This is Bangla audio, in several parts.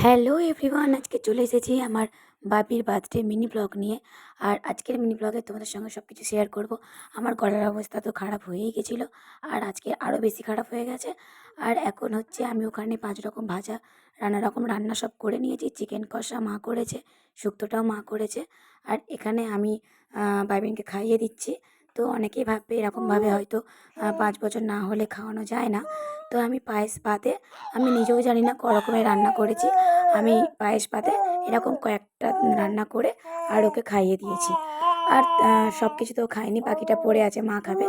হ্যালো এভরিওয়ান, আজকে চলে এসেছি আমার বাপির বার্থডে মিনি ব্লগ নিয়ে। আর আজকের মিনি ব্লগে তোমাদের সঙ্গে সব কিছু শেয়ার করব। আমার গলার অবস্থা তো খারাপ হয়েই গেছিলো, আর আজকে আরও বেশি খারাপ হয়ে গেছে। আর এখন হচ্ছে আমি ওখানে 5 রকম ভাজা, নানা রকম রান্না সব করে নিয়েছি। চিকেন কষা মা করেছে, শুক্তোটাও মা করেছে। আর এখানে আমি বাবিনকে খাইয়ে দিচ্ছি। তো অনেকেই ভাববে এরকমভাবে হয়তো 5 বছর না হলে খাওয়ানো যায় না। তো আমি পায়েস পাতে, আমি নিজেও জানি না ক রকমের রান্না করেছি। আমি পায়েস পাতে এরকম কয়েকটা রান্না করে আর ওকে খাইয়ে দিয়েছি। আর সব কিছু তো খাইনি, বাকিটা পড়ে আছে, মা খাবে।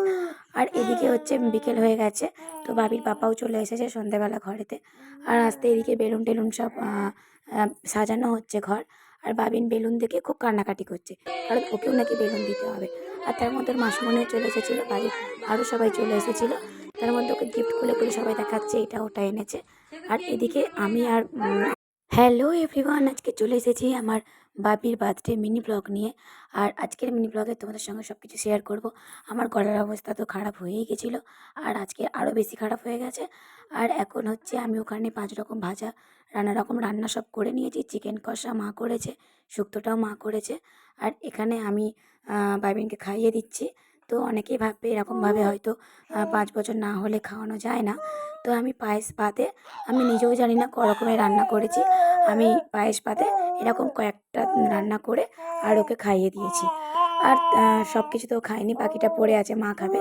আর এদিকে হচ্ছে বিকেল হয়ে গেছে, তো বাবির পাপাও চলে এসেছে সন্ধ্যাবেলা ঘরেতে। আর আস্তে এদিকে বেলুন টেলুন সব সাজানো হচ্ছে ঘর। আর বাবিন বেলুন দেখে খুব কান্নাকাটি করছে, কারণ ওকেও নাকি বেলুন দিতে হবে। আর তার মধ্যে ওর মাসুমনিও চলে এসেছিলো, বাড়ির আরও সবাই চলে এসেছিলো। তার মধ্যে ওকে গিফট খুলে খুলে সবাই দেখাচ্ছে এটা ওটা এনেছে। আর এদিকে আমি আর হ্যালো এভরিওয়ান, আজকে চলে এসেছি আমার বাপির বার্থডে মিনি ব্লগ নিয়ে। আর আজকের মিনি ব্লগে তোমাদের সঙ্গে সব কিছু শেয়ার করব। আমার গলার অবস্থা তো খারাপ হয়েই গেছিলো, আর আজকে আরও বেশি খারাপ হয়ে গেছে। আর এখন হচ্ছে আমি ওখানে 5 রকম ভাজা, নানা রকম রান্না সব করে নিয়েছি। চিকেন কষা মা করেছে, শুক্তোটাও মা করেছে। আর এখানে আমি বাবিনকে খাইয়ে দিচ্ছি। তো অনেকেই ভাববে এরকমভাবে হয়তো 5 বছর না হলে খাওয়ানো যায় না। তো আমি পায়েস পাতে, আমি নিজেও জানি না ক রকমের রান্না করেছি। আমি পায়েস পাতে এরকম কয়েকটা রান্না করে আর ওকে খাইয়ে দিয়েছি। আর সব কিছু তো খাইনি, বাকিটা পড়ে আছে, মা খাবে।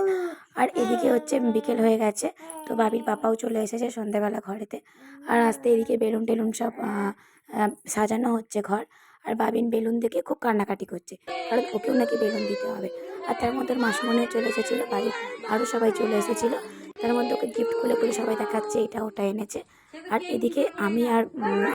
আর এদিকে হচ্ছে বিকেল হয়ে গেছে, তো বাবির পাপাও চলে এসেছে সন্ধ্যাবেলা ঘরেতে। আর আস্তে এদিকে বেলুন টেলুন সব সাজানো হচ্ছে ঘর। আর বাবিন বেলুন দেখে খুব কান্নাকাটি করছে, কারণ ওকেও নাকি বেলুন দিতে হবে। আর তার মধ্যে ওর মাসুমনিও চলে এসেছিলো, বাড়ির আরও সবাই চলে এসেছিলো। তার মধ্যে ওকে গিফট খুলে খুলে সবাই দেখাচ্ছে এটা ওটা এনেছে। আর এদিকে আমি আর